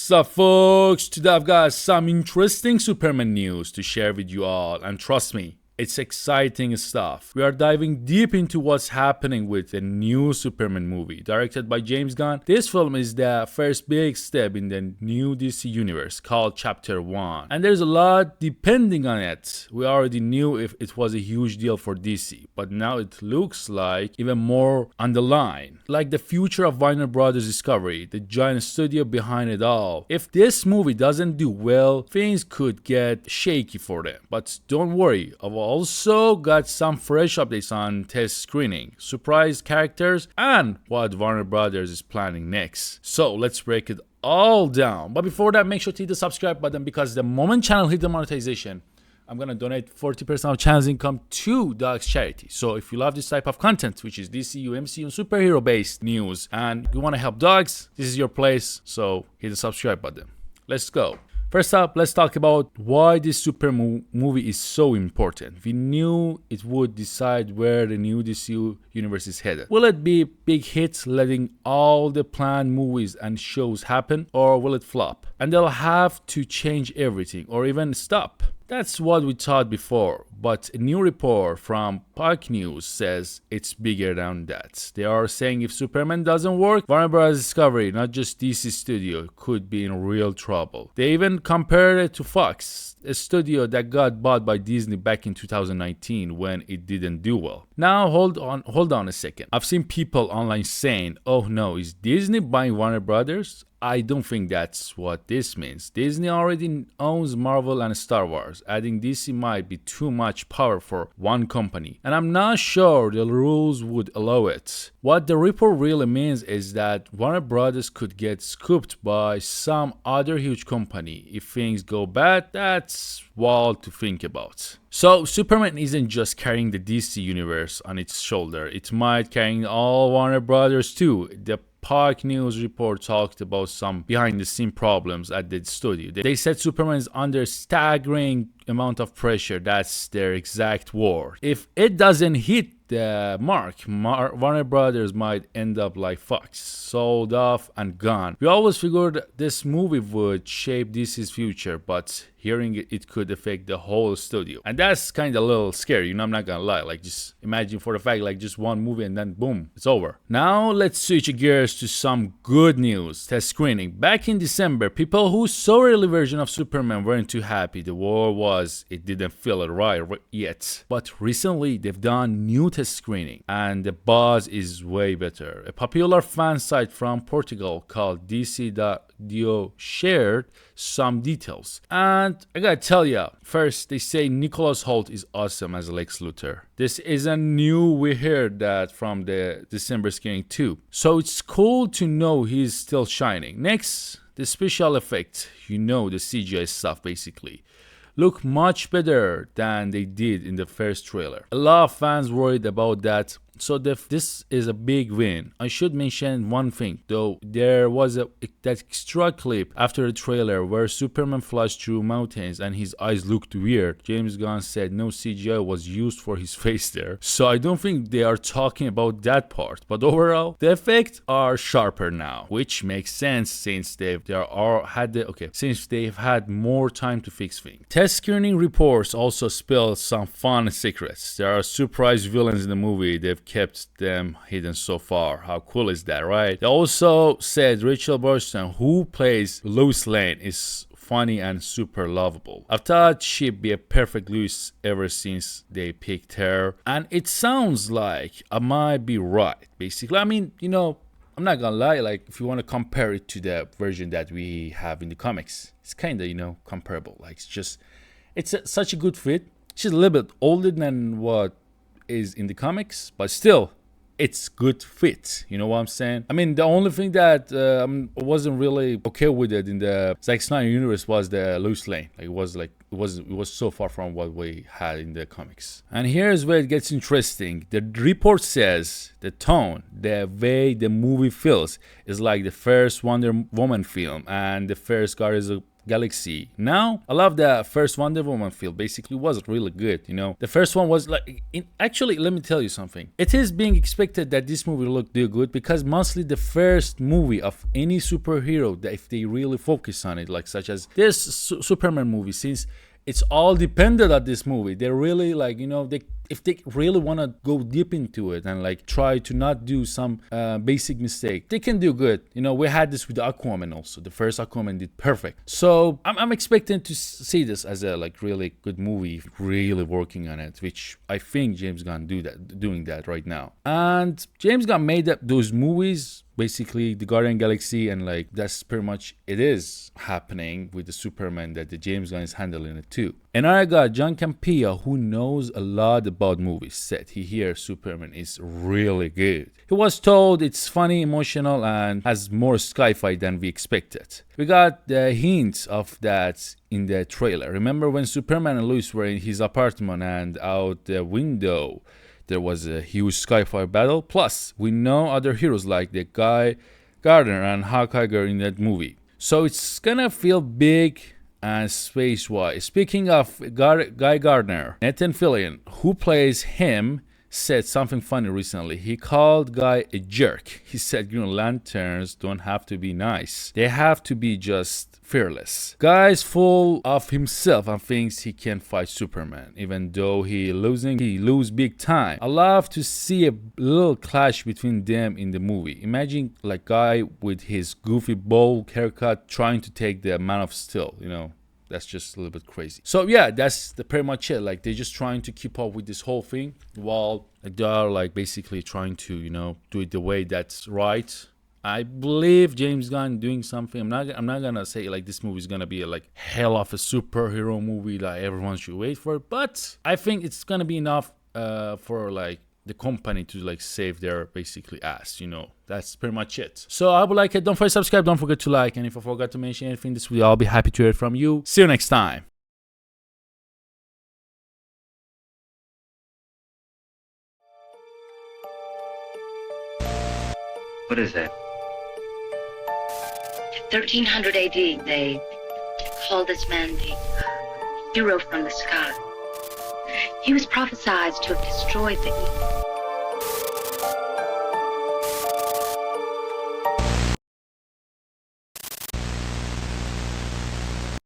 Sup folks, today I've got some interesting Superman news to share with you all, and trust me, it's exciting stuff. We are diving deep into what's happening with the new Superman movie, directed by James Gunn. This film is the first big step in the new DC universe called Chapter 1. And there's a lot depending on it. We already knew if it was a huge deal for DC, but now it looks like even more on the line. Like the future of Warner Brothers Discovery, the giant studio behind it all. If this movie doesn't do well, things could get shaky for them. But don't worry, I've also got some fresh updates on test screening, surprise characters, and what Warner Brothers is planning next. So let's break it all down. But before that, make sure to hit the subscribe button, because the moment channel hit the monetization, I'm gonna donate 40% of channel's income to Dogs charity. So if you love this type of content, which is DCU, MCU, and superhero based news, and you wanna help dogs, this is your place. So hit the subscribe button. Let's go. First up, let's talk about why this Superman movie is so important. We knew it would decide where the new DCU universe is headed. Will it be big hits, letting all the planned movies and shows happen, or will it flop? And they'll have to change everything, or even stop. That's what we thought before, but a new report from Puck News says it's bigger than that. They are saying if Superman doesn't work, Warner Bros. Discovery, not just DC Studio, could be in real trouble. They even compared it to Fox, a studio that got bought by Disney back in 2019 when it didn't do well. Now hold on a second. I've seen people online saying, oh no, is Disney buying Warner Brothers? I don't think that's what this means. Disney already owns Marvel and Star Wars. Adding DC might be too much power for one company, and I'm not sure the rules would allow it. What the report really means is that Warner Brothers could get scooped by some other huge company. If things go bad, that's wild to think about. So Superman isn't just carrying the DC universe on its shoulder. It might carry all Warner Brothers too. The Puck News report talked about some behind-the-scene problems at the studio. They said Superman is under staggering amount of pressure. That's their exact word. If it doesn't hit the mark, Warner Brothers might end up like Fox, sold off and gone. We always figured this movie would shape DC's future, but hearing it could affect the whole studio, and that's kind of a little scary, I'm not gonna lie. Like, just imagine for the fact, like, just one movie and then boom, it's over. Now let's switch gears to some good news. Test screening. Back in December, people who saw early version of Superman weren't too happy. The war was, it didn't feel it right yet. But recently they've done new test screening and the buzz is way better. A popular fan site from Portugal called DC.dio shared some details, and I gotta tell ya, first they say Nicholas Hoult is awesome as Lex Luthor. This isn't new, we heard that from the December screening too, so it's cool to know he's still shining. Next, the special effects, the CGI stuff basically, look much better than they did in the first trailer. A lot of fans worried about that, so this is a big win. I should mention one thing though. There was that extra clip after the trailer where Superman flies through mountains and his eyes looked weird. James Gunn said no CGI was used for his face there, so I don't think they are talking about that part. But overall, the effects are sharper now, which makes sense since they've had more time to fix things. Test screening reports also spill some fun secrets. There are surprise villains in the movie. They've kept them hidden so far. How cool is that, right? They also said Rachel Brosnahan, who plays Lois Lane, is funny and super lovable. I thought she'd be a perfect Lois ever since they picked her, and it sounds like I might be right. Basically, I mean, I'm not gonna lie, like, if you want to compare it to the version that we have in the comics, it's kind of, comparable. Like, it's such a good fit. She's a little bit older than what is in the comics, but still, it's good fit. You know what I'm saying? I mean, the only thing that wasn't really okay with it in the Zack Snyder universe was the Lois Lane. Like, it was so far from what we had in the comics. And here's where it gets interesting. The report says the tone, the way the movie feels, is like the first Wonder Woman film and the first Galaxy. Now, I love the first Wonder Woman film. Basically, was really good. You know, the first one was like. Actually, let me tell you something. It is being expected that this movie will do good because mostly the first movie of any superhero, that if they really focus on it, like such as this Superman movie, since it's all dependent on this movie, they're really like, you know, if they really want to go deep into it and like try to not do some basic mistake, they can do good. You know, we had this with Aquaman also. The first Aquaman did perfect. So I'm expecting to see this as a like really good movie, really working on it, which I think James Gunn doing that right now. And James Gunn made up those movies, basically the Guardian Galaxy, and like that's pretty much it is happening with the Superman that the James Gunn is handling it too. And I got John Campea, who knows a lot about movies, said he hears Superman is really good. He was told it's funny, emotional, and has more sci-fi than we expected. We got the hints of that in the trailer. Remember when Superman and Lois were in his apartment and out the window there was a huge sci-fi battle? Plus, we know other heroes like the guy Gardner and Alcock in that movie. So it's gonna feel big and space-wise. Speaking of Guy Gardner, Nathan Fillion, who plays him, said something funny recently. He called Guy a jerk. He said Green Lanterns don't have to be nice. They have to be just fearless. Guy's full of himself and thinks he can fight Superman, even though he lose big time. I love to see a little clash between them in the movie. Imagine like Guy with his goofy bowl haircut trying to take the Man of Steel, you know. That's just a little bit crazy. So yeah, that's pretty much it. Like they're just trying to keep up with this whole thing while they are like basically trying to, you know, do it the way that's right. I believe James Gunn doing something. I'm not gonna say like this movie is gonna be like hell of a superhero movie that everyone should wait for, but I think it's gonna be enough for like the company to like save their basically ass, you know. That's pretty much it. So I would like it. Don't forget to subscribe, don't forget to like, and if I forgot to mention anything in this video, I'll be happy to hear from you. See you next time. What is that? 1300 AD, they called this man the hero from the sky. He was prophesied to have destroyed the evil